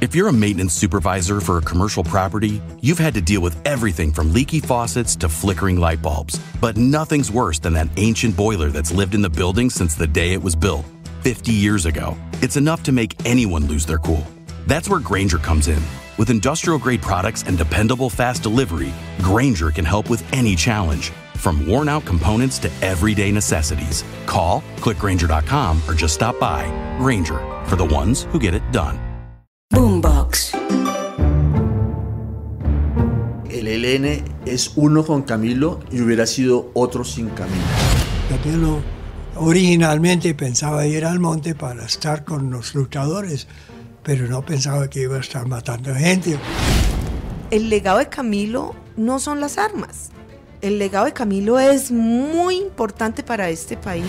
If you're a maintenance supervisor for a commercial property, you've had to deal with everything from leaky faucets to flickering light bulbs. But nothing's worse than that ancient boiler that's lived in the building since the day it was built, 50 years ago. It's enough to make anyone lose their cool. That's where Grainger comes in. With industrial-grade products and dependable fast delivery, Grainger can help with any challenge, from worn-out components to everyday necessities. Call, click Grainger.com, or just stop by. Grainger, for the ones who get it done. Boombox. El ELN es uno con Camilo y hubiera sido otro sin Camilo. Camilo originalmente pensaba ir al monte para estar con los luchadores, pero no pensaba que iba a estar matando gente. El legado de Camilo no son las armas. El legado de Camilo es muy importante para este país.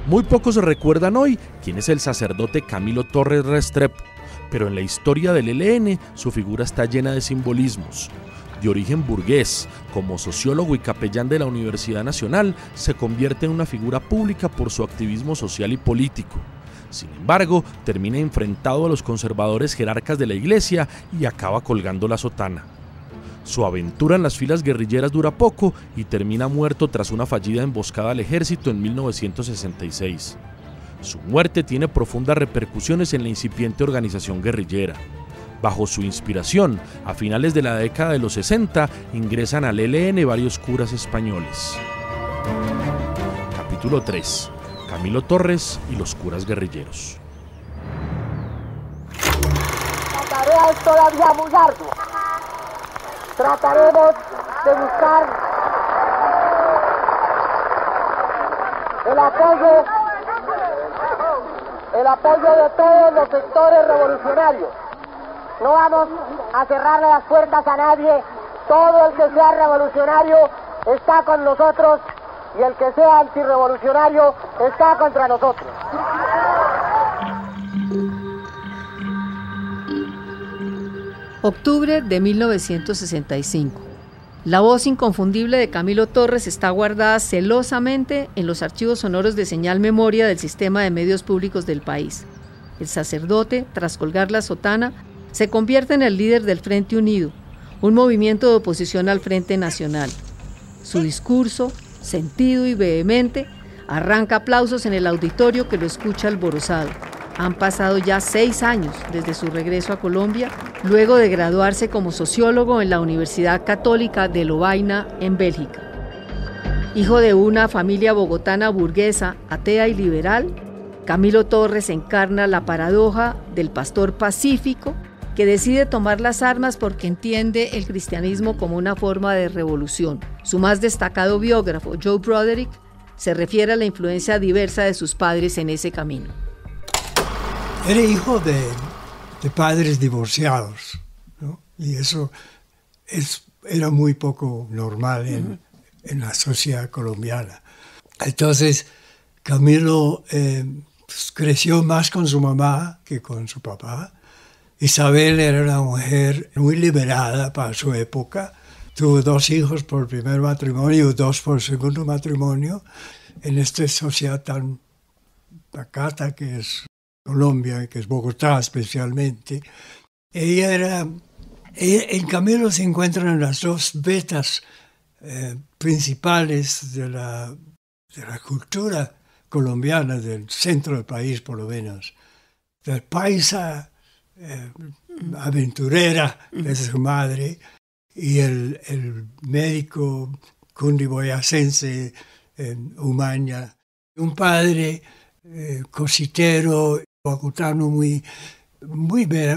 Muy pocos recuerdan hoy quién es el sacerdote Camilo Torres Restrepo, pero en la historia del ELN su figura está llena de simbolismos. De origen burgués, como sociólogo y capellán de la Universidad Nacional, se convierte en una figura pública por su activismo social y político. Sin embargo, termina enfrentado a los conservadores jerarcas de la iglesia y acaba colgando la sotana. Su aventura en las filas guerrilleras dura poco y termina muerto tras una fallida emboscada al ejército en 1966. Su muerte tiene profundas repercusiones en la incipiente organización guerrillera. Bajo su inspiración, a finales de la década de los 60, ingresan al ELN varios curas españoles. Capítulo 3. Camilo Torres y los curas guerrilleros. La tarea es todavía muy ardua. Trataremos de buscar el apoyo de todos los sectores revolucionarios. No vamos a cerrarle las puertas a nadie. Todo el que sea revolucionario está con nosotros y el que sea antirrevolucionario está contra nosotros. Octubre de 1965. La voz inconfundible de Camilo Torres está guardada celosamente en los archivos sonoros de señal memoria del sistema de medios públicos del país. El sacerdote, tras colgar la sotana, se convierte en el líder del Frente Unido, un movimiento de oposición al Frente Nacional. Su discurso, sentido y vehemente, arranca aplausos en el auditorio que lo escucha alborozado. Han pasado ya 6 años desde su regreso a Colombia, luego de graduarse como sociólogo en la Universidad Católica de Lovaina, en Bélgica. Hijo de una familia bogotana burguesa, atea y liberal, Camilo Torres encarna la paradoja del pastor pacífico que decide tomar las armas porque entiende el cristianismo como una forma de revolución. Su más destacado biógrafo, Joe Broderick, se refiere a la influencia diversa de sus padres en ese camino. Era hijo de padres divorciados, ¿no? Y eso era muy poco normal en la sociedad colombiana. Entonces, Camilo creció más con su mamá que con su papá. Isabel era una mujer muy liberada para su época. Tuvo 2 hijos por primer matrimonio y 2 por segundo matrimonio. En esta sociedad tan pacata que es Colombia, que es Bogotá especialmente. En Camilo se encuentran las 2 vetas principales de la cultura colombiana, del centro del país por lo menos. Del paisa aventurera, que es su madre, y el médico cundiboyacense Umaña. Un padre cositero, bogotano, muy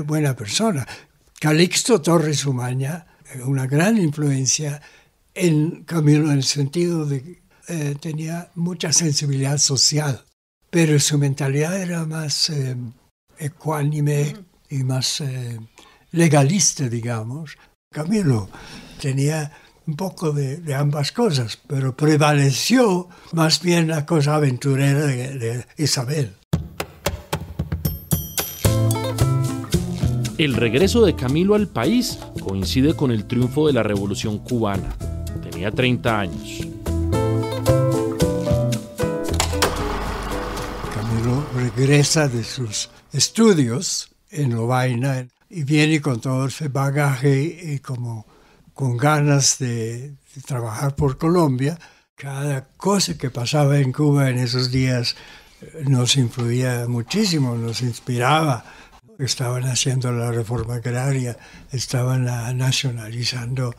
buena persona. Calixto Torres Umaña, una gran influencia en Camilo en el sentido de que tenía mucha sensibilidad social, pero su mentalidad era más ecuánime y más legalista, digamos. Camilo tenía un poco de ambas cosas, pero prevaleció más bien la cosa aventurera de Isabel. El regreso de Camilo al país coincide con el triunfo de la Revolución Cubana. Tenía 30 años. Camilo regresa de sus estudios en Lovaina y viene con todo ese bagaje y como con ganas de trabajar por Colombia. Cada cosa que pasaba en Cuba en esos días nos influía muchísimo, nos inspiraba. Estaban haciendo la reforma agraria, estaban nacionalizando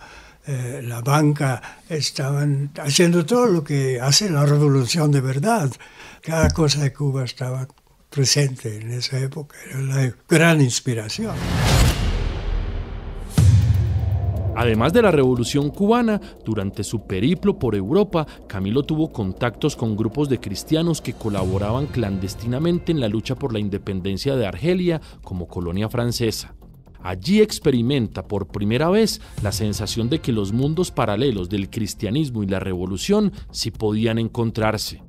la banca, estaban haciendo todo lo que hace la revolución de verdad. Cada cosa de Cuba estaba presente en esa época, era la gran inspiración. Además de la Revolución cubana, durante su periplo por Europa, Camilo tuvo contactos con grupos de cristianos que colaboraban clandestinamente en la lucha por la independencia de Argelia como colonia francesa. Allí experimenta por primera vez la sensación de que los mundos paralelos del cristianismo y la revolución sí podían encontrarse.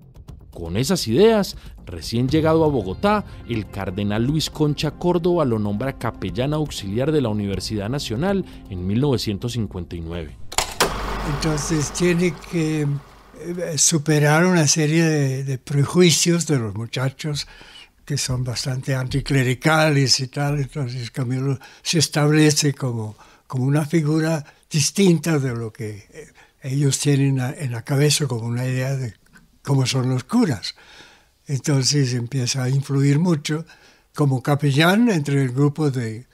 Con esas ideas, recién llegado a Bogotá, el cardenal Luis Concha Córdoba lo nombra capellán auxiliar de la Universidad Nacional en 1959. Entonces tiene que superar una serie de prejuicios de los muchachos que son bastante anticlericales y tal. Entonces Camilo se establece como una figura distinta de lo que ellos tienen en la cabeza, como una idea de cómo son los curas. Entonces empieza a influir mucho como capellán entre el grupo de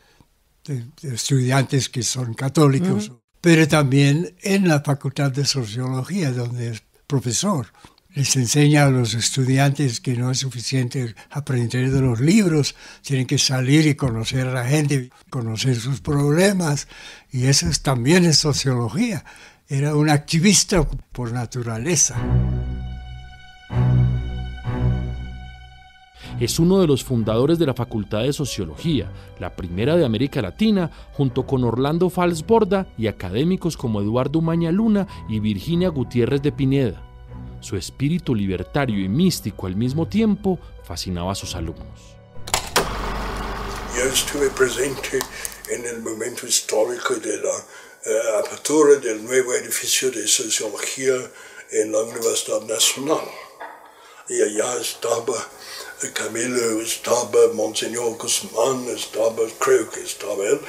estudiantes que son católicos, pero también en la Facultad de Sociología, donde es profesor. Les enseña a los estudiantes que no es suficiente aprender de los libros, tienen que salir y conocer a la gente, conocer sus problemas, y eso también es sociología. Era un activista por naturaleza. Es uno de los fundadores de la Facultad de Sociología, la primera de América Latina, junto con Orlando Fals Borda y académicos como Eduardo Umaña Luna y Virginia Gutiérrez de Pineda. Su espíritu libertario y místico al mismo tiempo fascinaba a sus alumnos. Yo estuve presente en el momento histórico de la apertura del nuevo edificio de Sociología en la Universidad Nacional. Y allá estaba Camilo, estaba Monseñor Guzmán, creo que estaba él,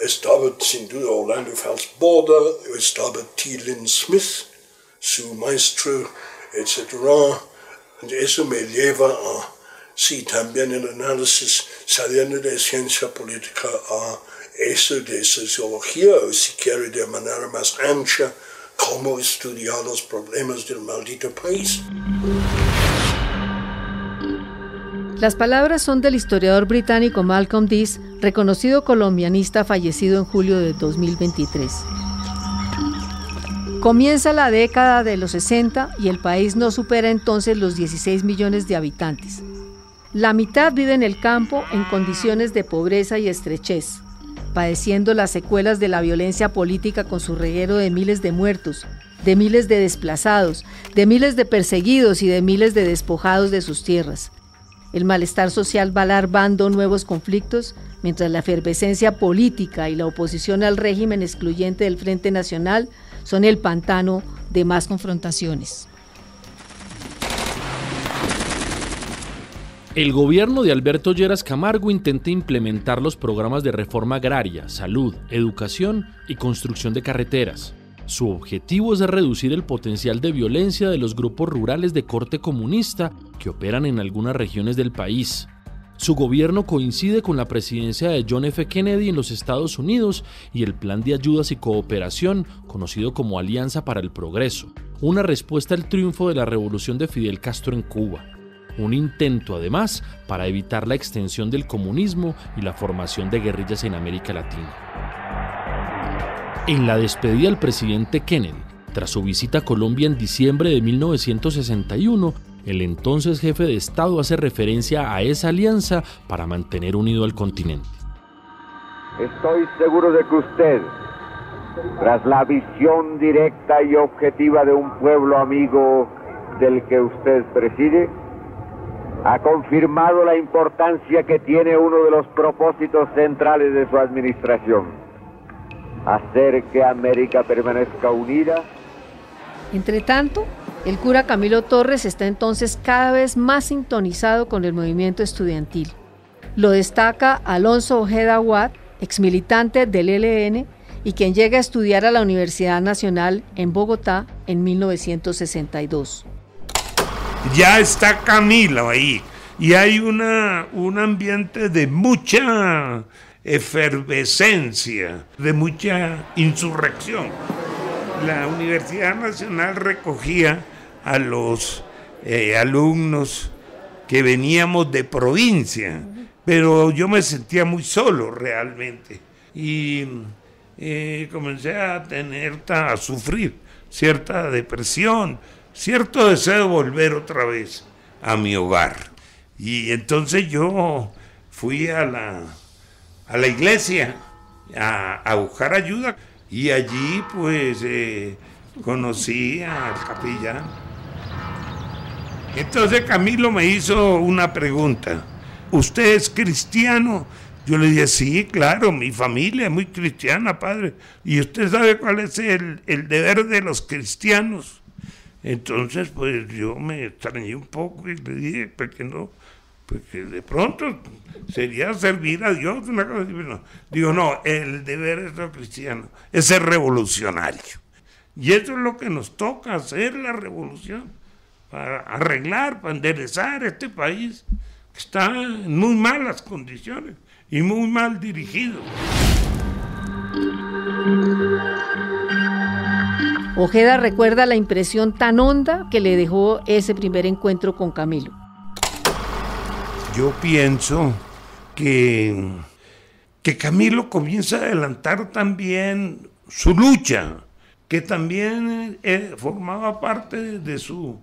estaba sin duda Orlando Fals Borda, estaba T. Lynn Smith, su maestro, etc. Eso me lleva a, sí, también el análisis saliendo de ciencia política a eso de sociología, o si quiere de manera más ancha, cómo estudiar los problemas del maldito país. Las palabras son del historiador británico Malcolm Dease, reconocido colombianista fallecido en julio de 2023. Comienza la década de los 60 y el país no supera entonces los 16 millones de habitantes. La mitad vive en el campo en condiciones de pobreza y estrechez, padeciendo las secuelas de la violencia política con su reguero de miles de muertos, de miles de desplazados, de miles de perseguidos y de miles de despojados de sus tierras. El malestar social va larvando nuevos conflictos, mientras la efervescencia política y la oposición al régimen excluyente del Frente Nacional son el pantano de más confrontaciones. El gobierno de Alberto Lleras Camargo intenta implementar los programas de reforma agraria, salud, educación y construcción de carreteras. Su objetivo es reducir el potencial de violencia de los grupos rurales de corte comunista que operan en algunas regiones del país. Su gobierno coincide con la presidencia de John F. Kennedy en los Estados Unidos y el Plan de Ayudas y Cooperación, conocido como Alianza para el Progreso, una respuesta al triunfo de la revolución de Fidel Castro en Cuba. Un intento, además, para evitar la extensión del comunismo y la formación de guerrillas en América Latina. En la despedida del presidente Kennedy, tras su visita a Colombia en diciembre de 1961, el entonces jefe de Estado hace referencia a esa alianza para mantener unido al continente. Estoy seguro de que usted, tras la visión directa y objetiva de un pueblo amigo del que usted preside, ha confirmado la importancia que tiene uno de los propósitos centrales de su administración: hacer que América permanezca unida. Entre tanto, el cura Camilo Torres está entonces cada vez más sintonizado con el movimiento estudiantil. Lo destaca Alonso Ojeda Watt, exmilitante del ELN y quien llega a estudiar a la Universidad Nacional en Bogotá en 1962. Ya está Camilo ahí y hay un ambiente de mucha efervescencia, de mucha insurrección. La Universidad Nacional recogía a los alumnos que veníamos de provincia, pero yo me sentía muy solo realmente y comencé a sufrir cierta depresión, cierto deseo de volver otra vez a mi hogar. Y entonces yo fui a la iglesia a buscar ayuda y allí pues conocí al capellán. Entonces Camilo me hizo una pregunta: ¿usted es cristiano? Yo le dije, sí, claro, mi familia es muy cristiana, padre. ¿Y usted sabe cuál es el deber de los cristianos? Entonces, pues yo me extrañé un poco y le dije, ¿por qué no? Porque de pronto sería servir a Dios, una cosa así. No. Digo, no, el deber de los cristianos es ser revolucionario. Y eso es lo que nos toca, hacer la revolución, para arreglar, para enderezar este país que está en muy malas condiciones y muy mal dirigido. Ojeda recuerda la impresión tan honda que le dejó ese primer encuentro con Camilo. Yo pienso que Camilo comienza a adelantar también su lucha, que también formaba parte de su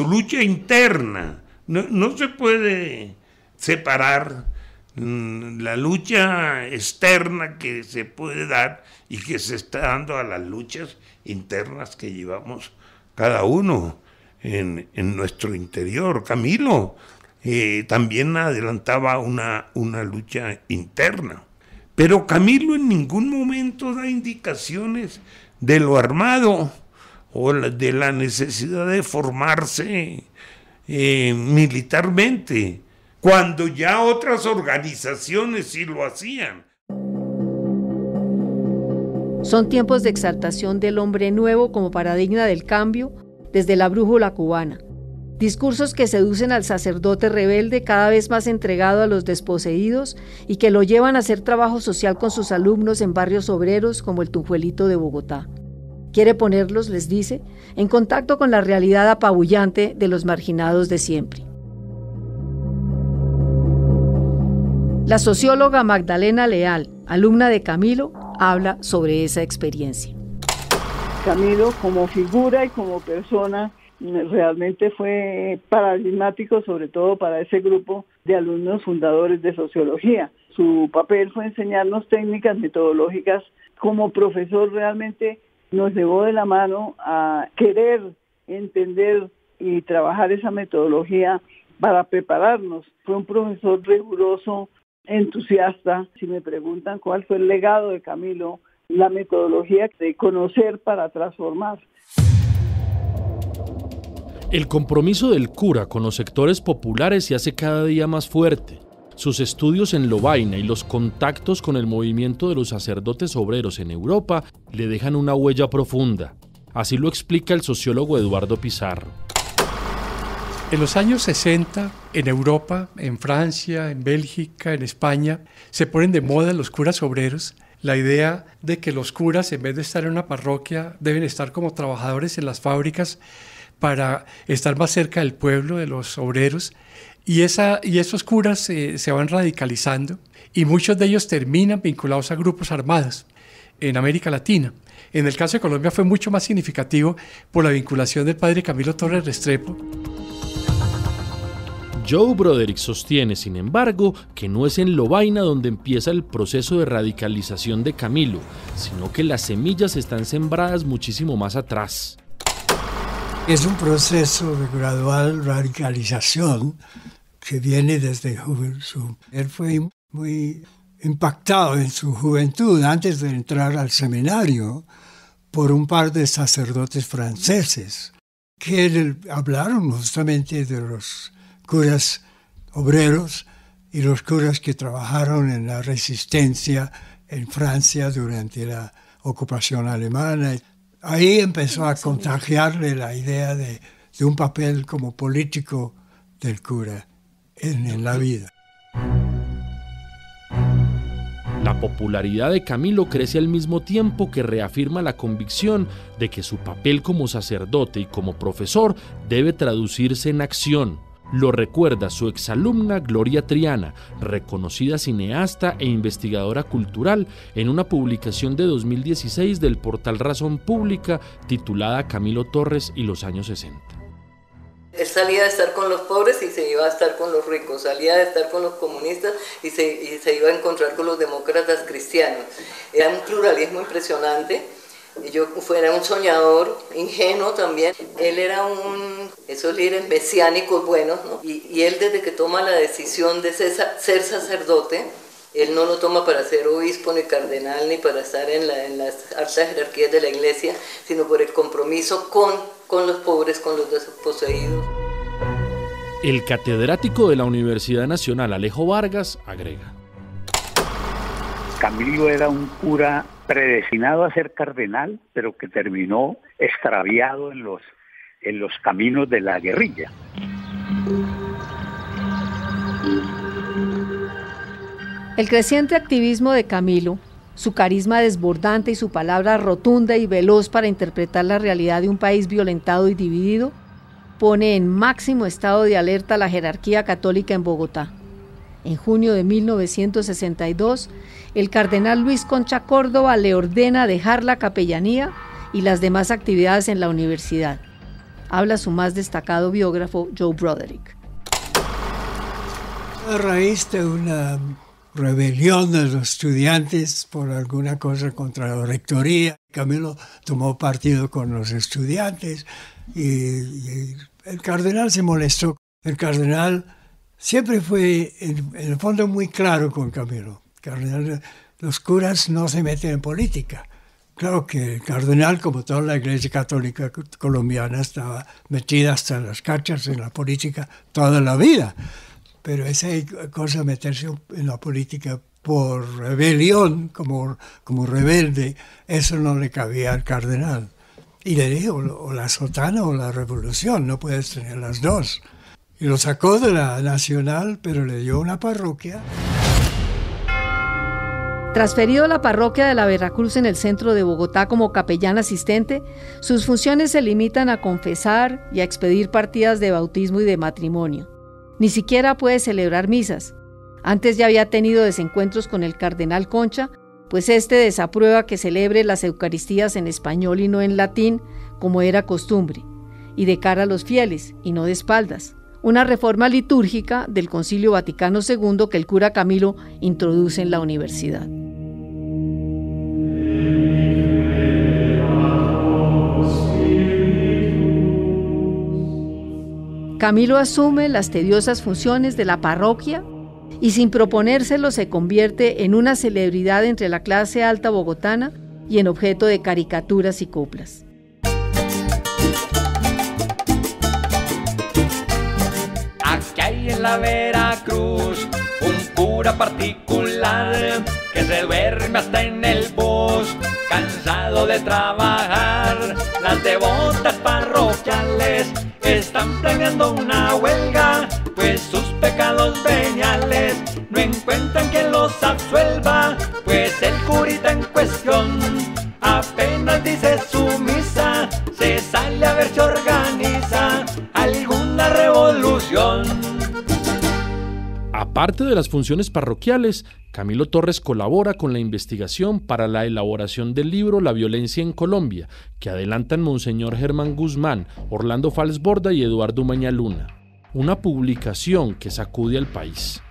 lucha interna. No se puede separar la lucha externa que se puede dar y que se está dando a las luchas internas que llevamos cada uno en nuestro interior. Camilo también adelantaba una lucha interna, pero Camilo en ningún momento da indicaciones de lo armado o de la necesidad de formarse militarmente, cuando ya otras organizaciones sí lo hacían. Son tiempos de exaltación del hombre nuevo como paradigma del cambio desde la brújula cubana. Discursos que seducen al sacerdote rebelde cada vez más entregado a los desposeídos y que lo llevan a hacer trabajo social con sus alumnos en barrios obreros como el Tunjuelito de Bogotá. Quiere ponerlos, les dice, en contacto con la realidad apabullante de los marginados de siempre. La socióloga Magdalena Leal, alumna de Camilo, habla sobre esa experiencia. Camilo, como figura y como persona, realmente fue paradigmático, sobre todo para ese grupo de alumnos fundadores de sociología. Su papel fue enseñarnos técnicas metodológicas. Como profesor realmente nos llevó de la mano a querer entender y trabajar esa metodología para prepararnos. Fue un profesor riguroso, entusiasta. Si me preguntan cuál fue el legado de Camilo, la metodología de conocer para transformar. El compromiso del cura con los sectores populares se hace cada día más fuerte. Sus estudios en Lovaina y los contactos con el movimiento de los sacerdotes obreros en Europa le dejan una huella profunda. Así lo explica el sociólogo Eduardo Pizarro. En los años 60, en Europa, en Francia, en Bélgica, en España, se ponen de moda los curas obreros. La idea de que los curas, en vez de estar en una parroquia, deben estar como trabajadores en las fábricas para estar más cerca del pueblo, de los obreros. Y esos curas se van radicalizando y muchos de ellos terminan vinculados a grupos armados en América Latina. En el caso de Colombia fue mucho más significativo por la vinculación del padre Camilo Torres Restrepo. Joe Broderick sostiene, sin embargo, que no es en Lovaina donde empieza el proceso de radicalización de Camilo, sino que las semillas están sembradas muchísimo más atrás. Es un proceso de gradual radicalización que viene desde su... Él fue muy impactado en su juventud, antes de entrar al seminario, por un par de sacerdotes franceses que hablaron justamente de los curas obreros y los curas que trabajaron en la resistencia en Francia durante la ocupación alemana. Ahí empezó a contagiarle la idea de un papel como político del cura en la vida. La popularidad de Camilo crece al mismo tiempo que reafirma la convicción de que su papel como sacerdote y como profesor debe traducirse en acción. Lo recuerda su exalumna Gloria Triana, reconocida cineasta e investigadora cultural, en una publicación de 2016 del portal Razón Pública titulada Camilo Torres y los años 60. Él salía de estar con los pobres y se iba a estar con los ricos, salía de estar con los comunistas y se iba a encontrar con los demócratas cristianos. Era un pluralismo impresionante. Yo era un soñador, ingenuo también. Él era esos líderes mesiánicos buenos, ¿no? Y él, desde que toma la decisión de ser sacerdote, él no lo toma para ser obispo, ni cardenal, ni para estar en las altas jerarquías de la iglesia, sino por el compromiso con los pobres, con los desposeídos. El catedrático de la Universidad Nacional, Alejo Vargas, agrega: Camilo era un cura predestinado a ser cardenal, pero que terminó extraviado en los caminos de la guerrilla. El creciente activismo de Camilo, su carisma desbordante y su palabra rotunda y veloz para interpretar la realidad de un país violentado y dividido, pone en máximo estado de alerta a la jerarquía católica en Bogotá. En junio de 1962, el cardenal Luis Concha Córdoba le ordena dejar la capellanía y las demás actividades en la universidad. Habla su más destacado biógrafo, Joe Broderick. A raíz de una rebelión de los estudiantes por alguna cosa contra la rectoría, Camilo tomó partido con los estudiantes y el cardenal se molestó. El cardenal siempre fue, en el fondo, muy claro con Camilo. Los curas no se meten en política. Claro que el cardenal, como toda la Iglesia Católica colombiana, estaba metida hasta las cachas en la política toda la vida. Pero esa cosa de meterse en la política por rebelión, como rebelde, eso no le cabía al cardenal. Y le dijo, o la sotana o la revolución, no puedes tener las dos. Y lo sacó de la nacional, pero le dio una parroquia. Transferido a la parroquia de la Veracruz en el centro de Bogotá como capellán asistente, sus funciones se limitan a confesar y a expedir partidas de bautismo y de matrimonio. Ni siquiera puede celebrar misas. Antes ya había tenido desencuentros con el cardenal Concha, pues este desaprueba que celebre las Eucaristías en español y no en latín, como era costumbre, y de cara a los fieles, y no de espaldas. Una reforma litúrgica del Concilio Vaticano II que el cura Camilo introduce en la universidad. Camilo asume las tediosas funciones de la parroquia y sin proponérselo se convierte en una celebridad entre la clase alta bogotana y en objeto de caricaturas y coplas. Aquí hay en la Veracruz un cura particular que se duerme hasta en el bus, cansado de trabajar. Las devotas parroquiales están planeando una huelga, pues sus pecados veniales no encuentran quien los absuelva, pues el curita en cuestión apenas dice su misa, se sale a ver si organiza alguna revolución. Aparte de las funciones parroquiales, Camilo Torres colabora con la investigación para la elaboración del libro La violencia en Colombia, que adelantan Monseñor Germán Guzmán, Orlando Falsborda y Eduardo Maña Luna. Una publicación que sacude al país.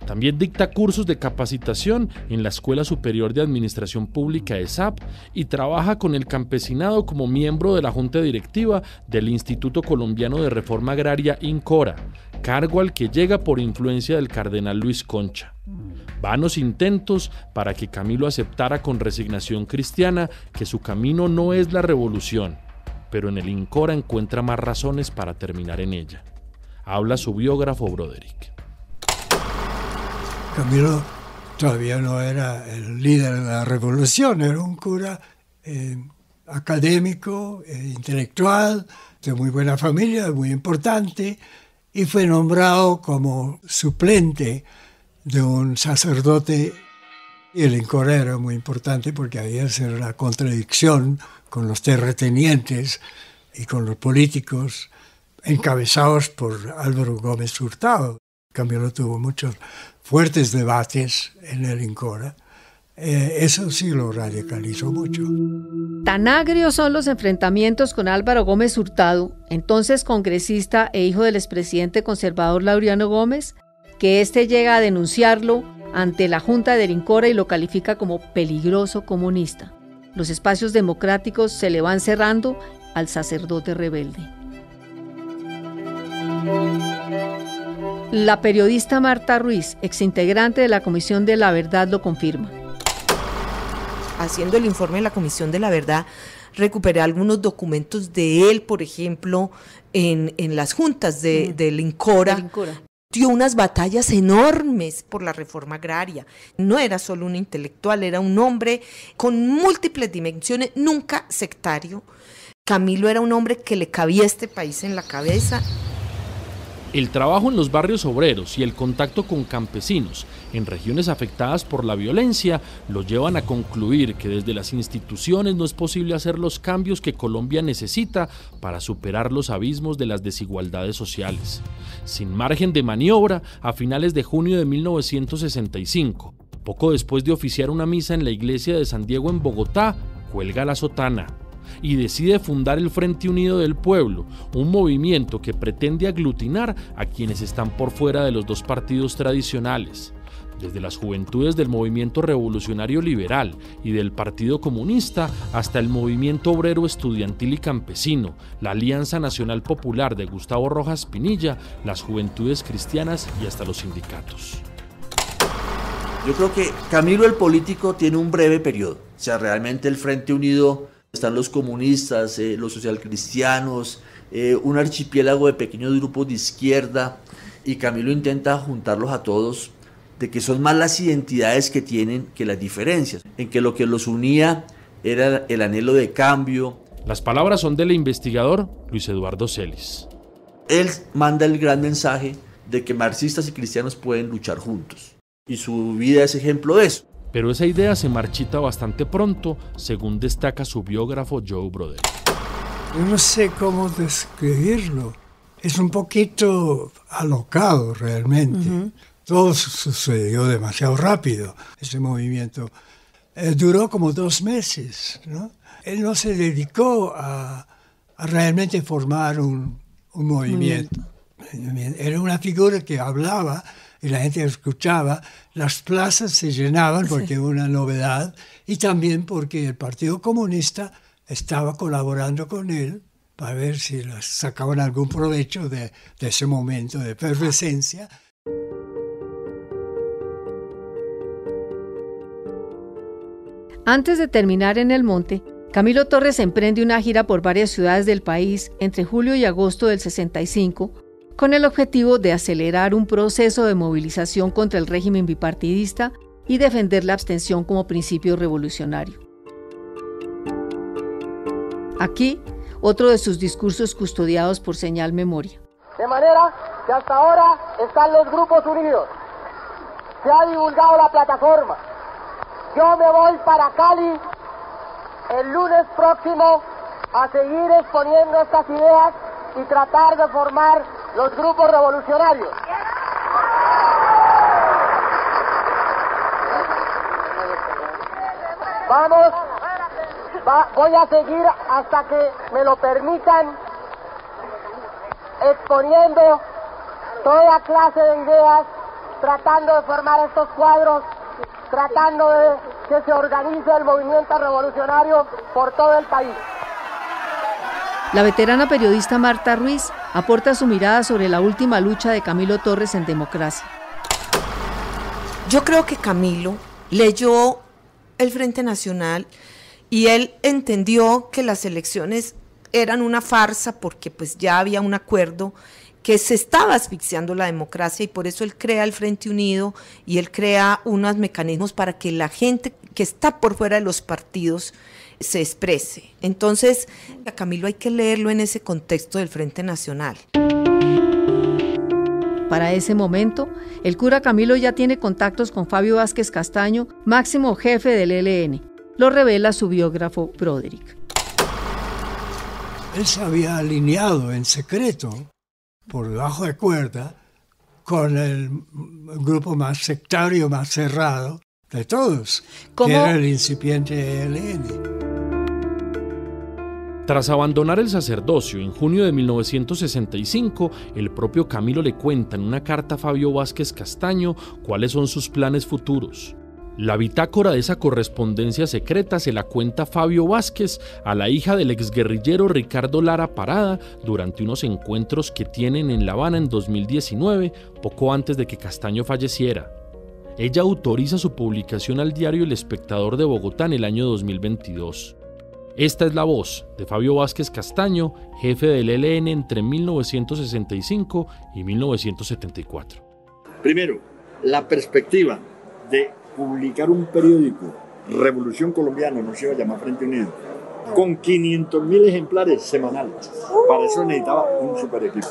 También dicta cursos de capacitación en la Escuela Superior de Administración Pública ESAP y trabaja con el campesinado como miembro de la Junta Directiva del Instituto Colombiano de Reforma Agraria INCORA, cargo al que llega por influencia del cardenal Luis Concha. Vanos intentos para que Camilo aceptara con resignación cristiana que su camino no es la revolución, pero en el INCORA encuentra más razones para terminar en ella. Habla su biógrafo Broderick. Camilo todavía no era el líder de la revolución, era un cura académico, intelectual, de muy buena familia, muy importante, y fue nombrado como suplente de un sacerdote. Y el Incora era muy importante porque había una contradicción con los terratenientes y con los políticos encabezados por Álvaro Gómez Hurtado. Camilo tuvo muchos fuertes debates en el Incora. Eso sí lo radicalizó mucho. Tan agrios son los enfrentamientos con Álvaro Gómez Hurtado, entonces congresista e hijo del expresidente conservador Laureano Gómez, que éste llega a denunciarlo ante la Junta del Incora y lo califica como peligroso comunista. Los espacios democráticos se le van cerrando al sacerdote rebelde. La periodista Marta Ruiz, exintegrante de la Comisión de la Verdad, lo confirma. Haciendo el informe de la Comisión de la Verdad, recuperé algunos documentos de él, por ejemplo, en las juntas del Incora. Dio unas batallas enormes por la reforma agraria. No era solo un intelectual, era un hombre con múltiples dimensiones, nunca sectario. Camilo era un hombre que le cabía a este país en la cabeza. El trabajo en los barrios obreros y el contacto con campesinos en regiones afectadas por la violencia lo llevan a concluir que desde las instituciones no es posible hacer los cambios que Colombia necesita para superar los abismos de las desigualdades sociales. Sin margen de maniobra, a finales de junio de 1965, poco después de oficiar una misa en la iglesia de San Diego en Bogotá, cuelga la sotana y decide fundar el Frente Unido del Pueblo, un movimiento que pretende aglutinar a quienes están por fuera de los dos partidos tradicionales. Desde las juventudes del Movimiento Revolucionario Liberal y del Partido Comunista hasta el Movimiento Obrero Estudiantil y Campesino, la Alianza Nacional Popular de Gustavo Rojas Pinilla, las Juventudes Cristianas y hasta los sindicatos. Yo creo que Camilo el político tiene un breve periodo. O sea, realmente el Frente Unido, están los comunistas, los socialcristianos, un archipiélago de pequeños grupos de izquierda, y Camilo intenta juntarlos a todos, de que son más las identidades que tienen que las diferencias, en que lo que los unía era el anhelo de cambio. Las palabras son del investigador Luis Eduardo Celis. Él manda el gran mensaje de que marxistas y cristianos pueden luchar juntos, y su vida es ejemplo de eso. Pero esa idea se marchita bastante pronto, según destaca su biógrafo Joe Broderick. Yo no sé cómo describirlo. Es un poquito alocado realmente. Todo sucedió demasiado rápido, ese movimiento. Duró como 2 meses, ¿no? Él no se dedicó a realmente formar un movimiento. Era una figura que hablaba y la gente escuchaba. Las plazas se llenaban porque era una novedad, y también porque el Partido Comunista estaba colaborando con él para ver si sacaban algún provecho de ese momento de efervescencia. Antes de terminar en el monte, Camilo Torres emprende una gira por varias ciudades del país entre julio y agosto del 65, con el objetivo de acelerar un proceso de movilización contra el régimen bipartidista y defender la abstención como principio revolucionario. Aquí, otro de sus discursos custodiados por Señal Memoria. De manera que hasta ahora están los grupos unidos. Se ha divulgado la plataforma. Yo me voy para Cali el lunes próximo a seguir exponiendo estas ideas y tratar de formar los grupos revolucionarios. Voy a seguir hasta que me lo permitan, exponiendo toda clase de ideas, tratando de formar estos cuadros, tratando de que se organice el movimiento revolucionario por todo el país. La veterana periodista Marta Ruiz aporta su mirada sobre la última lucha de Camilo Torres en democracia. Yo creo que Camilo leyó el Frente Nacional y él entendió que las elecciones eran una farsa porque pues ya había un acuerdo que se estaba asfixiando la democracia, y por eso él crea el Frente Unido y él crea unos mecanismos para que la gente que está por fuera de los partidos se exprese. Entonces, a Camilo hay que leerlo en ese contexto del Frente Nacional. Para ese momento, el cura Camilo ya tiene contactos con Fabio Vázquez Castaño, máximo jefe del ELN. Lo revela su biógrafo Broderick. Él se había alineado en secreto, por debajo de cuerda, con el grupo más sectario, más cerrado de todos, que era el incipiente ELN. Tras abandonar el sacerdocio en junio de 1965, el propio Camilo le cuenta en una carta a Fabio Vázquez Castaño cuáles son sus planes futuros. La bitácora de esa correspondencia secreta se la cuenta Fabio Vázquez a la hija del exguerrillero Ricardo Lara Parada durante unos encuentros que tienen en La Habana en 2019, poco antes de que Castaño falleciera. Ella autoriza su publicación al diario El Espectador de Bogotá en el año 2022. Esta es la voz de Fabio Vázquez Castaño, jefe del ELN entre 1965 y 1974. Primero, la perspectiva de publicar un periódico, Revolución Colombiana, no se iba a llamar Frente Unido, con 500.000 ejemplares semanales. Para eso necesitaba un super equipo.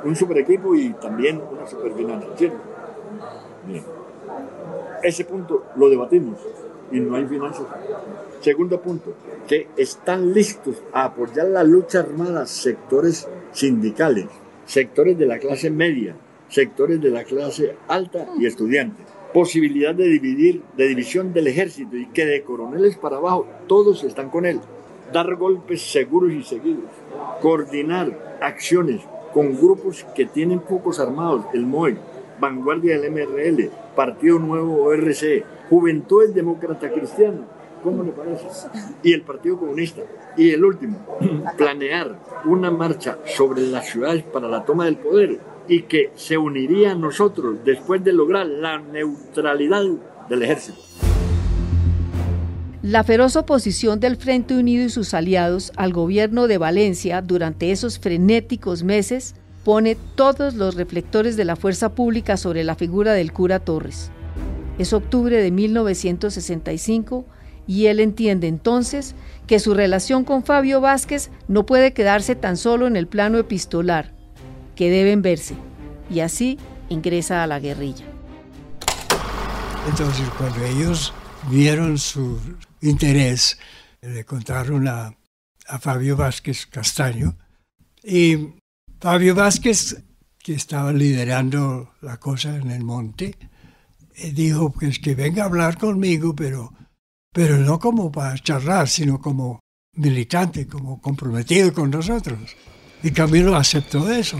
Un super equipo y también una super financiación. Bien. Ese punto lo debatimos y no hay finanzas. Segundo punto, que están listos a apoyar la lucha armada sectores sindicales, sectores de la clase media, sectores de la clase alta y estudiantes. Posibilidad de división del ejército y que de coroneles para abajo todos están con él. Dar golpes seguros y seguidos. Coordinar acciones con grupos que tienen pocos armados, el MOE, Vanguardia del MRL, Partido Nuevo ORC, Juventudes Demócrata Cristiana. ¿Cómo le parece? Y el Partido Comunista. Y el último, planear una marcha sobre las ciudades para la toma del poder y que se uniría a nosotros después de lograr la neutralidad del ejército. La feroz oposición del Frente Unido y sus aliados al gobierno de Valencia durante esos frenéticos meses pone todos los reflectores de la fuerza pública sobre la figura del cura Torres. Es octubre de 1965 y él entiende entonces que su relación con Fabio Vázquez no puede quedarse tan solo en el plano epistolar, que deben verse, y así ingresa a la guerrilla. Entonces, cuando ellos vieron su interés, le contaron a Fabio Vázquez Castaño, y Fabio Vázquez, que estaba liderando la cosa en el monte, dijo pues que venga a hablar conmigo, pero no como para charlar, sino como militante, como comprometido con nosotros. Y Camilo aceptó eso.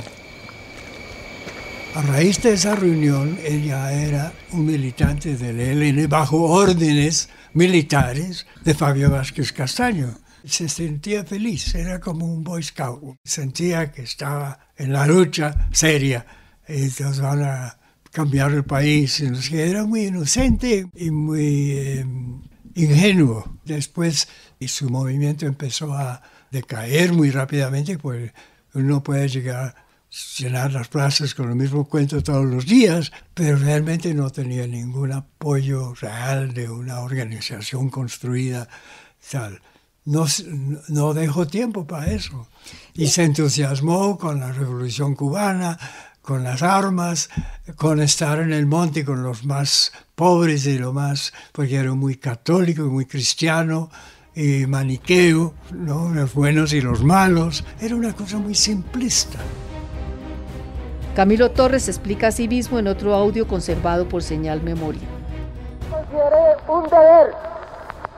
A raíz de esa reunión, ella era un militante del ELN bajo órdenes militares de Fabio Vázquez Castaño. Se sentía feliz, era como un Boy Scout. Sentía que estaba en la lucha seria. Entonces van a cambiar el país. Era muy inocente y muy ingenuo. Después su movimiento empezó a decaer muy rápidamente, pues uno puede llegar a llenar las plazas con el mismo cuento todos los días, pero realmente no tenía ningún apoyo real de una organización construida tal. No dejó tiempo para eso. Y se entusiasmó con la Revolución Cubana, con las armas, con estar en el monte con los más pobres y lo más, porque era muy católico y muy cristiano y maniqueo, ¿no? Los buenos y los malos. Era una cosa muy simplista. Camilo Torres se explica a sí mismo en otro audio conservado por Señal Memoria. Consideré un deber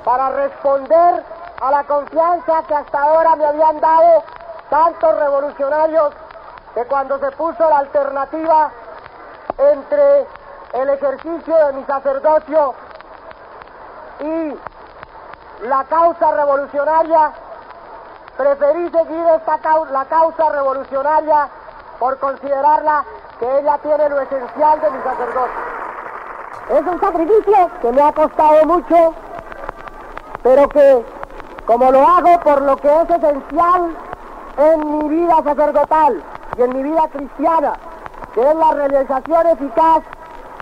para responder a la confianza que hasta ahora me habían dado tantos revolucionarios, que cuando se puso la alternativa entre el ejercicio de mi sacerdocio y la causa revolucionaria, preferí seguir la causa revolucionaria por considerarla que ella tiene lo esencial de mi sacerdocio. Es un sacrificio que me ha costado mucho, pero que, como lo hago por lo que es esencial en mi vida sacerdotal, y en mi vida cristiana, que es la realización eficaz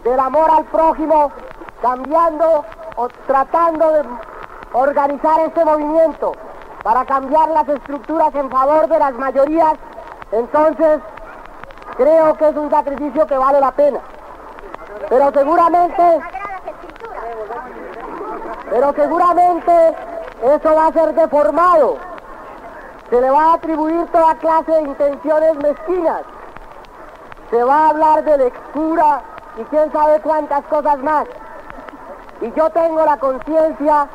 del amor al prójimo, cambiando o tratando de organizar este movimiento para cambiar las estructuras en favor de las mayorías, entonces creo que es un sacrificio que vale la pena. Pero seguramente eso va a ser deformado. Se le va a atribuir toda clase de intenciones mezquinas. Se va a hablar de lectura y quién sabe cuántas cosas más. Y yo tengo la conciencia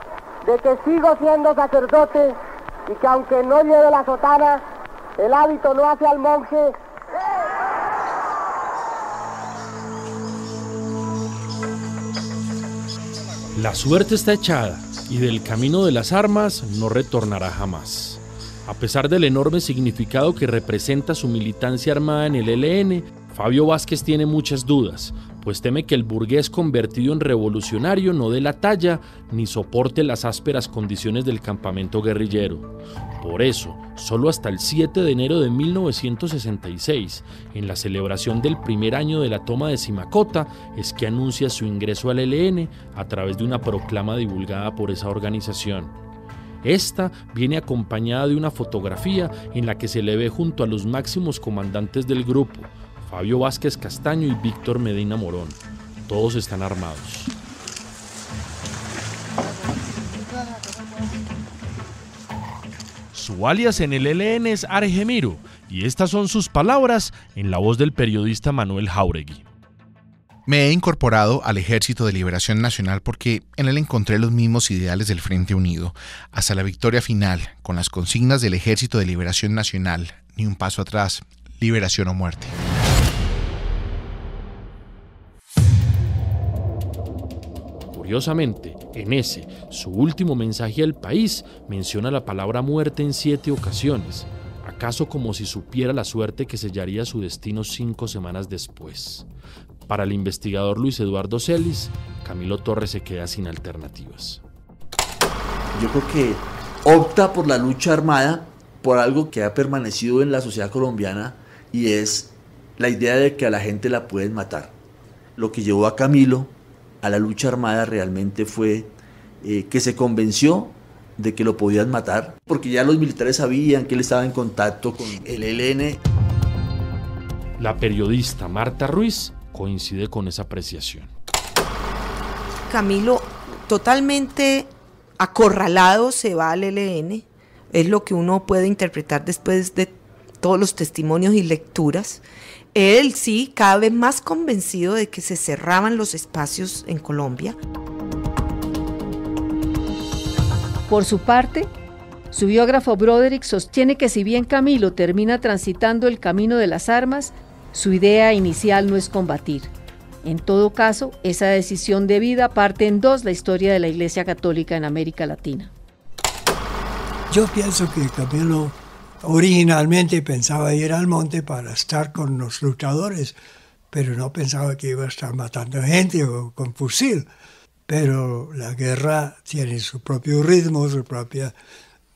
de que sigo siendo sacerdote y que aunque no lleve la sotana, el hábito no hace al monje. La suerte está echada y del camino de las armas no retornará jamás. A pesar del enorme significado que representa su militancia armada en el ELN, Fabio Vázquez tiene muchas dudas, pues teme que el burgués convertido en revolucionario no dé la talla ni soporte las ásperas condiciones del campamento guerrillero. Por eso, solo hasta el 7 de enero de 1966, en la celebración del primer año de la toma de Simacota, es que anuncia su ingreso al ELN a través de una proclama divulgada por esa organización. Esta viene acompañada de una fotografía en la que se le ve junto a los máximos comandantes del grupo, Fabio Vázquez Castaño y Víctor Medina Morón. Todos están armados. Su alias en el ELN es Argemiro, y estas son sus palabras en la voz del periodista Manuel Jáuregui. Me he incorporado al Ejército de Liberación Nacional porque en él encontré los mismos ideales del Frente Unido, hasta la victoria final, con las consignas del Ejército de Liberación Nacional, ni un paso atrás, liberación o muerte. Curiosamente, en ese, su último mensaje al país, menciona la palabra muerte en 7 ocasiones, acaso como si supiera la suerte que sellaría su destino 5 semanas después. Para el investigador Luis Eduardo Celis, Camilo Torres se queda sin alternativas. Yo creo que opta por la lucha armada, por algo que ha permanecido en la sociedad colombiana, y es la idea de que a la gente la pueden matar. Lo que llevó a Camilo a la lucha armada realmente fue que se convenció de que lo podían matar, porque ya los militares sabían que él estaba en contacto con el ELN. La periodista Marta Ruiz coincide con esa apreciación. Camilo, totalmente acorralado, se va al ELN, es lo que uno puede interpretar después de todos los testimonios y lecturas. Él sí, cada vez más convencido de que se cerraban los espacios en Colombia. Por su parte, su biógrafo Broderick sostiene que si bien Camilo termina transitando el camino de las armas, su idea inicial no es combatir. En todo caso, esa decisión de vida parte en dos la historia de la Iglesia Católica en América Latina. Yo pienso que Camilo originalmente pensaba ir al monte para estar con los luchadores, pero no pensaba que iba a estar matando gente o con fusil. Pero la guerra tiene su propio ritmo, su propia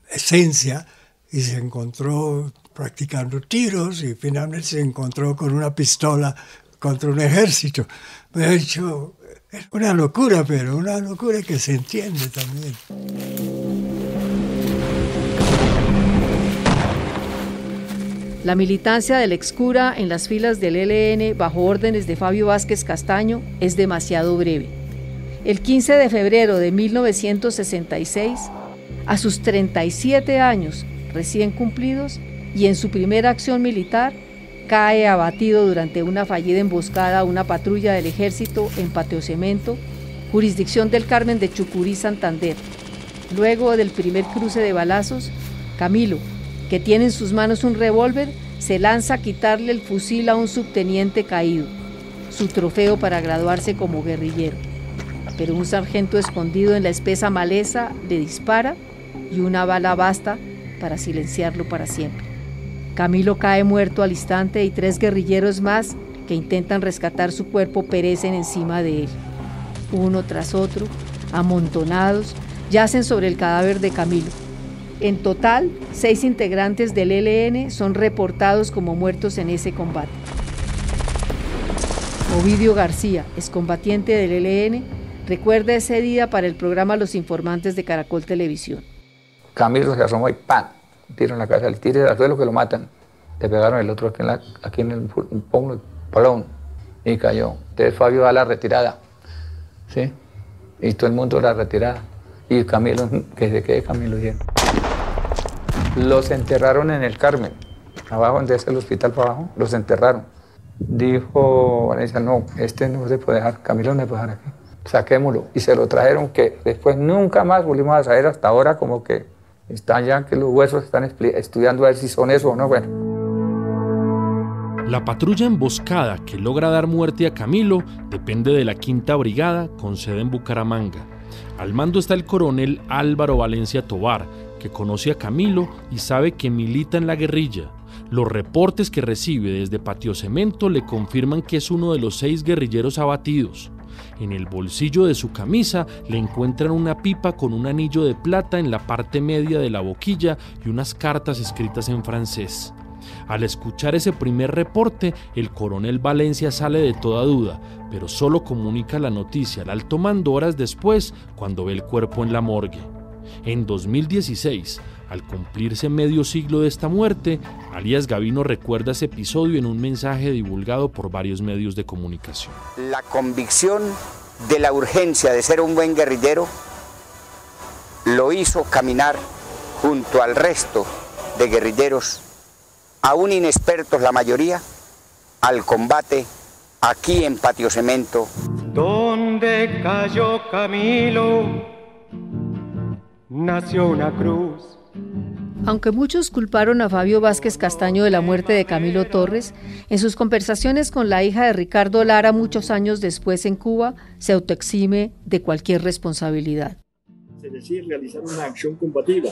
esencia, y se encontró practicando tiros y finalmente se encontró con una pistola contra un ejército. De hecho, es una locura, pero una locura que se entiende también. La militancia del excura en las filas del ELN bajo órdenes de Fabio Vázquez Castaño es demasiado breve. El 15 de febrero de 1966, a sus 37 años recién cumplidos y en su primera acción militar, cae abatido durante una fallida emboscada a una patrulla del ejército en Pateo Cemento, jurisdicción del Carmen de Chucurí, Santander. Luego del primer cruce de balazos, Camilo, que tiene en sus manos un revólver, se lanza a quitarle el fusil a un subteniente caído, su trofeo para graduarse como guerrillero. Pero un sargento escondido en la espesa maleza le dispara y una bala basta para silenciarlo para siempre. Camilo cae muerto al instante y 3 guerrilleros más que intentan rescatar su cuerpo perecen encima de él. Uno tras otro, amontonados, yacen sobre el cadáver de Camilo. En total, 6 integrantes del ELN son reportados como muertos en ese combate. Ovidio García, excombatiente del ELN, recuerda ese día para el programa Los Informantes de Caracol Televisión. Camilo se asomó y ¡pam! Tiro en la cabeza, el tiro al suelo que lo matan. Le pegaron el otro aquí en el pómulo, palón, y cayó. Entonces Fabio da la retirada, ¿sí? Y todo el mundo la retirada. Y Camilo, que se quede Camilo lleno. Los enterraron en el Carmen, abajo donde es el hospital para abajo, los enterraron. Dijo Valencia, no, no se puede dejar, Camilo no se puede dejar aquí, saquémoslo. Y se lo trajeron, que después nunca más volvimos a saber, hasta ahora como que están ya, que los huesos están estudiando a ver si son eso o no, bueno. La patrulla emboscada que logra dar muerte a Camilo depende de la 5ª Brigada con sede en Bucaramanga. Al mando está el coronel Álvaro Valencia Tovar, que conoce a Camilo y sabe que milita en la guerrilla. Los reportes que recibe desde Patio Cemento le confirman que es uno de los 6 guerrilleros abatidos. En el bolsillo de su camisa le encuentran una pipa con un anillo de plata en la parte media de la boquilla y unas cartas escritas en francés. Al escuchar ese primer reporte, el coronel Valencia sale de toda duda, pero solo comunica la noticia al alto mando horas después, cuando ve el cuerpo en la morgue. En 2016, al cumplirse medio siglo de esta muerte, Alias Gavino recuerda ese episodio en un mensaje divulgado por varios medios de comunicación. La convicción de la urgencia de ser un buen guerrillero lo hizo caminar junto al resto de guerrilleros, aún inexpertos la mayoría, al combate aquí en Patio Cemento. Donde cayó Camilo, nació una cruz. Aunque muchos culparon a Fabio Vázquez Castaño de la muerte de Camilo Torres, en sus conversaciones con la hija de Ricardo Lara muchos años después en Cuba, se autoexime de cualquier responsabilidad. Se decide realizar una acción combativa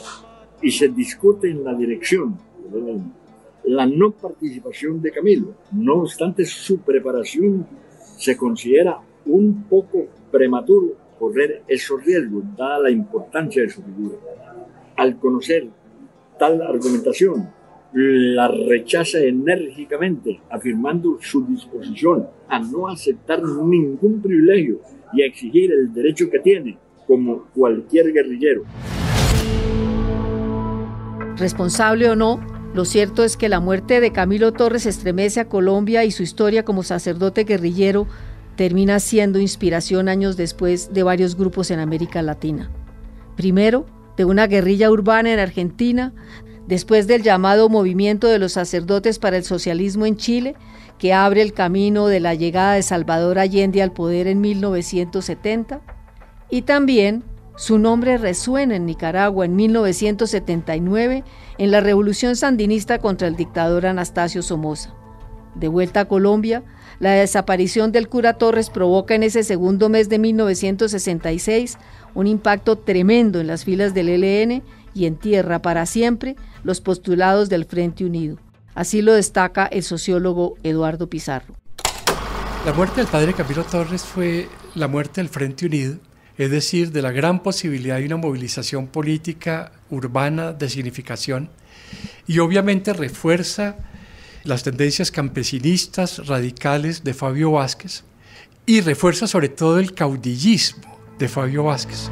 y se discute en la dirección la no participación de Camilo. No obstante, su preparación se considera un poco prematuro correr esos riesgos, dada la importancia de su figura. Al conocer tal argumentación, la rechaza enérgicamente, afirmando su disposición a no aceptar ningún privilegio y a exigir el derecho que tiene, como cualquier guerrillero. Responsable o no, lo cierto es que la muerte de Camilo Torres estremece a Colombia y su historia como sacerdote guerrillero termina siendo inspiración años después de varios grupos en América Latina. Primero, de una guerrilla urbana en Argentina, después del llamado Movimiento de los Sacerdotes para el Socialismo en Chile, que abre el camino de la llegada de Salvador Allende al poder en 1970, y también su nombre resuena en Nicaragua en 1979 en la revolución sandinista contra el dictador Anastasio Somoza. De vuelta a Colombia, la desaparición del cura Torres provoca en ese segundo mes de 1966 un impacto tremendo en las filas del ELN y entierra para siempre los postulados del Frente Unido. Así lo destaca el sociólogo Eduardo Pizarro. La muerte del padre Camilo Torres fue la muerte del Frente Unido, es decir, de la gran posibilidad de una movilización política urbana de significación, y obviamente refuerza las tendencias campesinistas radicales de Fabio Vázquez y refuerza sobre todo el caudillismo de Fabio Vázquez.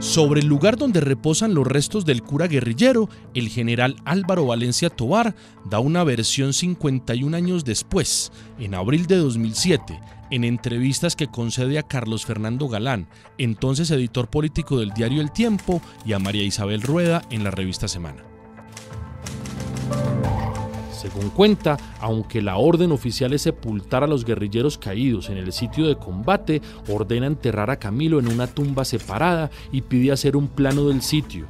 Sobre el lugar donde reposan los restos del cura guerrillero, el general Álvaro Valencia Tovar da una versión 51 años después, en abril de 2007, en entrevistas que concede a Carlos Fernando Galán, entonces editor político del diario El Tiempo, y a María Isabel Rueda en la revista Semana. Según cuenta, aunque la orden oficial es sepultar a los guerrilleros caídos en el sitio de combate, ordena enterrar a Camilo en una tumba separada y pide hacer un plano del sitio.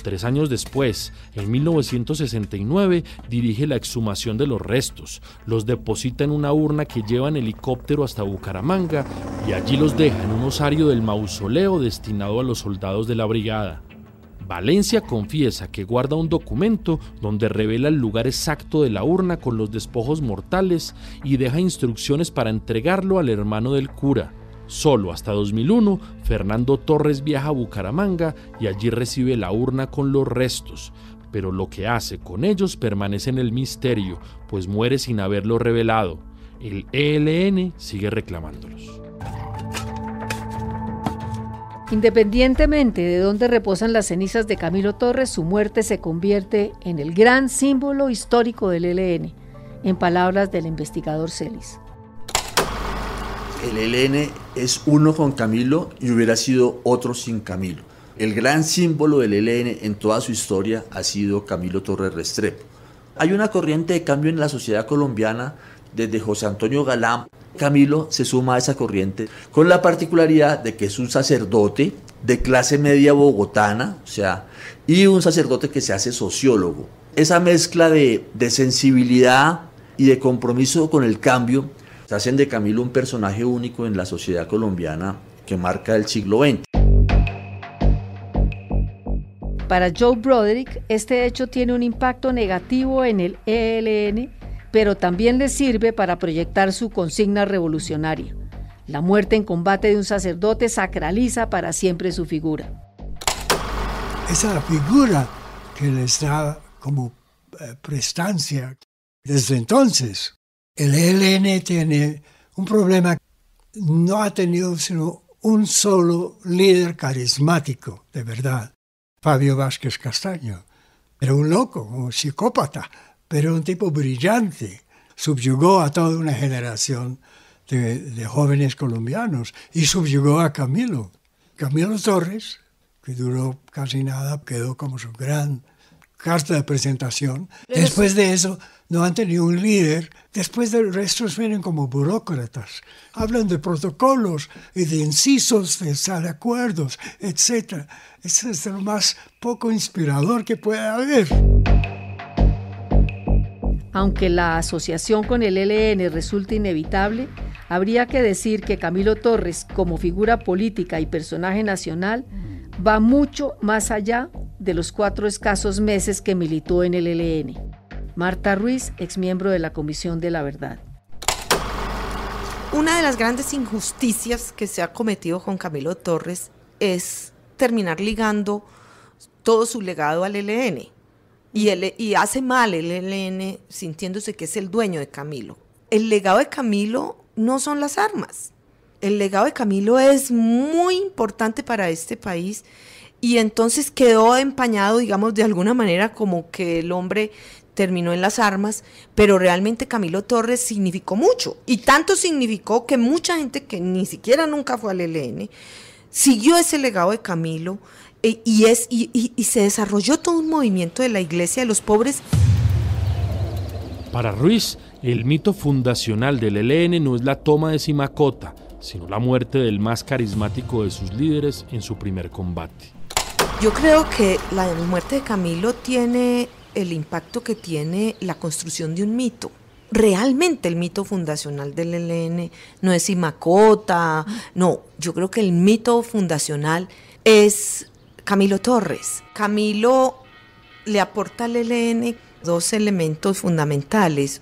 3 años después, en 1969, dirige la exhumación de los restos, los deposita en una urna que lleva en helicóptero hasta Bucaramanga y allí los deja en un osario del mausoleo destinado a los soldados de la brigada. Valencia confiesa que guarda un documento donde revela el lugar exacto de la urna con los despojos mortales y deja instrucciones para entregarlo al hermano del cura. Solo hasta 2001, Fernando Torres viaja a Bucaramanga y allí recibe la urna con los restos, pero lo que hace con ellos permanece en el misterio, pues muere sin haberlo revelado. El ELN sigue reclamándolos. Independientemente de dónde reposan las cenizas de Camilo Torres, su muerte se convierte en el gran símbolo histórico del ELN, en palabras del investigador Celis. El ELN es uno con Camilo y hubiera sido otro sin Camilo. El gran símbolo del ELN en toda su historia ha sido Camilo Torres Restrepo. Hay una corriente de cambio en la sociedad colombiana desde José Antonio Galán. Camilo se suma a esa corriente con la particularidad de que es un sacerdote de clase media bogotana, y un sacerdote que se hace sociólogo. Esa mezcla de sensibilidad y de compromiso con el cambio hacen de Camilo un personaje único en la sociedad colombiana que marca el siglo XX. Para Joe Broderick, este hecho tiene un impacto negativo en el ELN, pero también le sirve para proyectar su consigna revolucionaria. La muerte en combate de un sacerdote sacraliza para siempre su figura. Esa figura que les da como prestancia. Desde entonces, el ELN tiene un problema. No ha tenido sino un solo líder carismático, de verdad. Fabio Vázquez Castaño. Era un loco, un psicópata, pero un tipo brillante. Subyugó a toda una generación de jóvenes colombianos y subyugó a Camilo. Camilo Torres, que duró casi nada, quedó como su gran carta de presentación. Después de eso, no han tenido un líder. Después del resto vienen como burócratas. Hablan de protocolos y de incisos, de acuerdos, etc. Eso es lo más poco inspirador que puede haber. Aunque la asociación con el ELN resulta inevitable, habría que decir que Camilo Torres, como figura política y personaje nacional, va mucho más allá de los 4 escasos meses que militó en el ELN. Marta Ruiz, exmiembro de la Comisión de la Verdad. Una de las grandes injusticias que se ha cometido con Camilo Torres es terminar ligando todo su legado al ELN. Y hace mal el ELN sintiéndose que es el dueño de Camilo. El legado de Camilo no son las armas. El legado de Camilo es muy importante para este país y entonces quedó empañado, digamos, de alguna manera como que el hombre terminó en las armas, pero realmente Camilo Torres significó mucho. Y tanto significó que mucha gente que ni siquiera nunca fue al ELN siguió ese legado de Camilo. Y se desarrolló todo un movimiento de la Iglesia de los Pobres. Para Ruiz, el mito fundacional del ELN no es la toma de Simacota, sino la muerte del más carismático de sus líderes en su primer combate. Yo creo que la muerte de Camilo tiene el impacto que tiene la construcción de un mito. Realmente el mito fundacional del ELN no es Simacota, no, yo creo que el mito fundacional es Camilo Torres. Camilo le aporta al ELN 2 elementos fundamentales,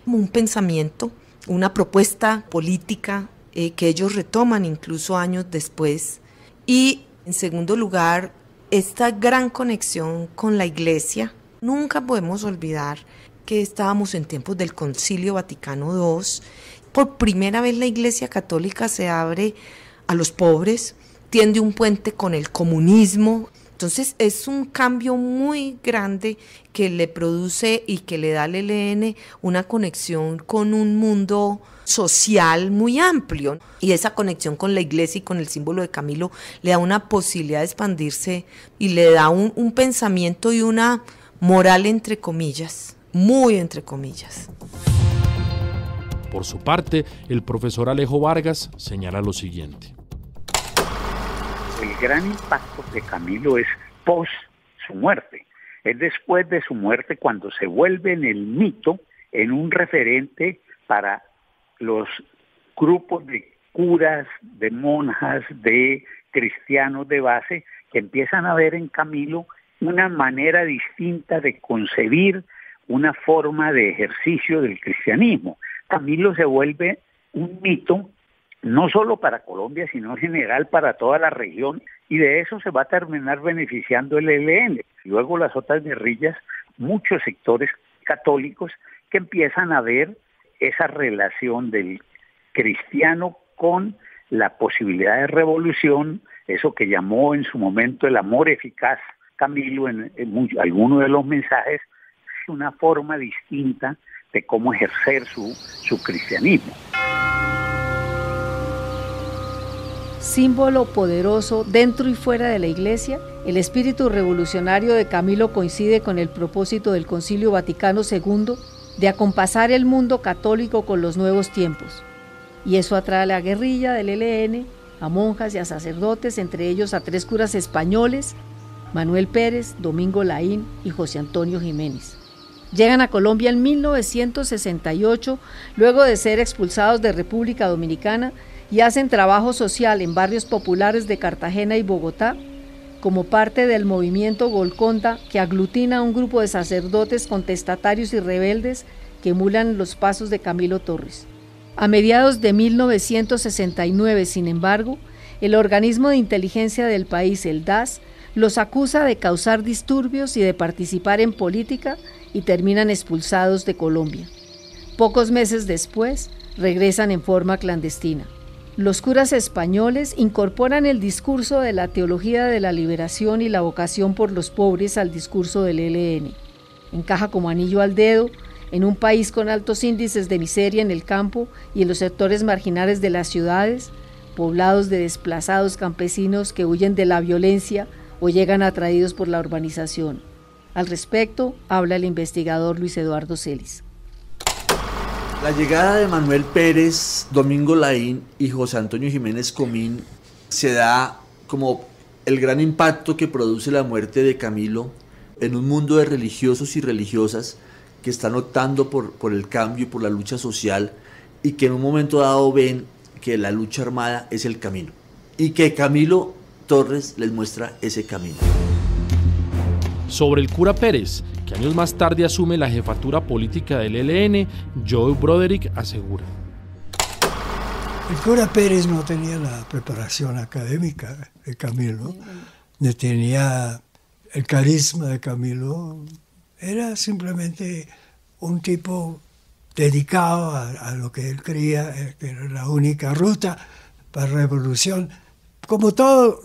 un pensamiento, una propuesta política que ellos retoman incluso años después, y en segundo lugar, esta gran conexión con la Iglesia. Nunca podemos olvidar que estábamos en tiempos del Concilio Vaticano II. Por primera vez la Iglesia Católica se abre a los pobres, tiende un puente con el comunismo. Entonces es un cambio muy grande que le produce y que le da al ELN una conexión con un mundo social muy amplio. Y esa conexión con la Iglesia y con el símbolo de Camilo le da una posibilidad de expandirse y le da un pensamiento y una moral entre comillas, muy entre comillas. Por su parte, el profesor Alejo Vargas señala lo siguiente. El gran impacto de Camilo es post su muerte. Es después de su muerte cuando se vuelve en el mito, en un referente para los grupos de curas, de monjas, de cristianos de base, que empiezan a ver en Camilo una manera distinta de concebir una forma de ejercicio del cristianismo. Camilo se vuelve un mito no solo para Colombia, sino en general para toda la región, y de eso se va a terminar beneficiando el ELN. Luego las otras guerrillas, muchos sectores católicos que empiezan a ver esa relación del cristiano con la posibilidad de revolución, eso que llamó en su momento el amor eficaz Camilo en algunos de los mensajes, una forma distinta de cómo ejercer su cristianismo. Símbolo poderoso dentro y fuera de la Iglesia, el espíritu revolucionario de Camilo coincide con el propósito del Concilio Vaticano II de acompasar el mundo católico con los nuevos tiempos. Y eso atrae a la guerrilla del ELN, a monjas y a sacerdotes, entre ellos a 3 curas españoles, Manuel Pérez, Domingo Laín y José Antonio Jiménez. Llegan a Colombia en 1968, luego de ser expulsados de República Dominicana, y hacen trabajo social en barrios populares de Cartagena y Bogotá, como parte del movimiento Golconda, que aglutina a un grupo de sacerdotes contestatarios y rebeldes que emulan los pasos de Camilo Torres. A mediados de 1969, sin embargo, el organismo de inteligencia del país, el DAS, los acusa de causar disturbios y de participar en política y terminan expulsados de Colombia. Pocos meses después, regresan en forma clandestina. Los curas españoles incorporan el discurso de la teología de la liberación y la vocación por los pobres al discurso del ELN. Encaja como anillo al dedo en un país con altos índices de miseria en el campo y en los sectores marginales de las ciudades, poblados de desplazados campesinos que huyen de la violencia o llegan atraídos por la urbanización. Al respecto, habla el investigador Luis Eduardo Celis. La llegada de Manuel Pérez, Domingo Laín y José Antonio Jiménez Comín se da como el gran impacto que produce la muerte de Camilo en un mundo de religiosos y religiosas que están optando por el cambio y por la lucha social, y que en un momento dado ven que la lucha armada es el camino y que Camilo Torres les muestra ese camino. Sobre el cura Pérez, que años más tarde asume la jefatura política del ELN, Joe Broderick asegura: el cura Pérez no tenía la preparación académica de Camilo, ni tenía el carisma de Camilo. Era simplemente un tipo dedicado a lo que él creía que era la única ruta para la revolución. Como todos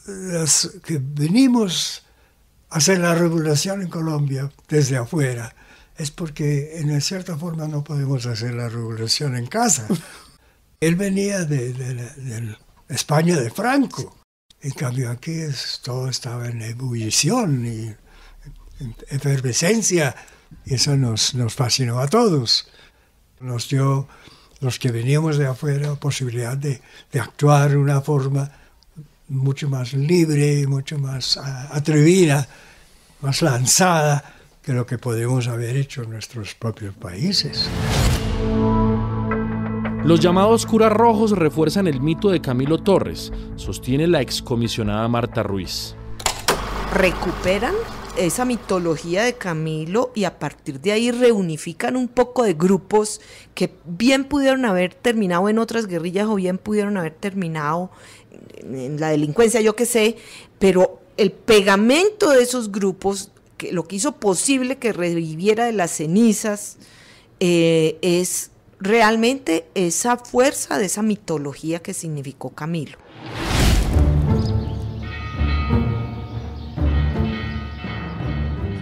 los que venimos a hacer la revolución en Colombia desde afuera, es porque en cierta forma no podemos hacer la revolución en casa. Él venía de España de Franco. En cambio aquí todo estaba en ebullición y en efervescencia, y eso nos fascinó a todos. Nos dio, los que veníamos de afuera, posibilidad de actuar de una forma mucho más libre, mucho más atrevida, más lanzada que lo que podemos haber hecho en nuestros propios países. Los llamados curas rojos refuerzan el mito de Camilo Torres, sostiene la excomisionada Marta Ruiz. Recuperan esa mitología de Camilo y a partir de ahí reunifican un poco de grupos que bien pudieron haber terminado en otras guerrillas o bien pudieron haber terminado en la delincuencia, yo qué sé, pero el pegamento de esos grupos, que lo que hizo posible que reviviera de las cenizas, es realmente esa fuerza de esa mitología que significó Camilo.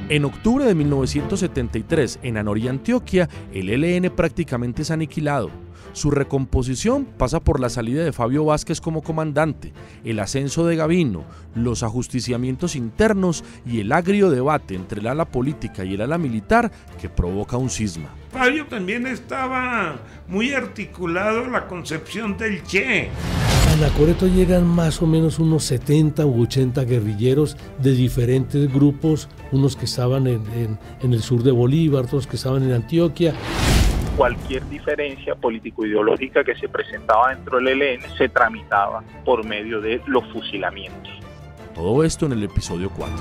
En octubre de 1973, en Anorí, Antioquia, el ELN prácticamente es aniquilado. Su recomposición pasa por la salida de Fabio Vázquez como comandante, el ascenso de Gavino, los ajusticiamientos internos y el agrio debate entre el ala política y el ala militar que provoca un cisma. Fabio también estaba muy articulado la concepción del Che. A Anacoreto llegan más o menos unos 70 u 80 guerrilleros de diferentes grupos, unos que estaban en el sur de Bolívar, otros que estaban en Antioquia. Cualquier diferencia político-ideológica que se presentaba dentro del ELN se tramitaba por medio de los fusilamientos. Todo esto en el episodio 4.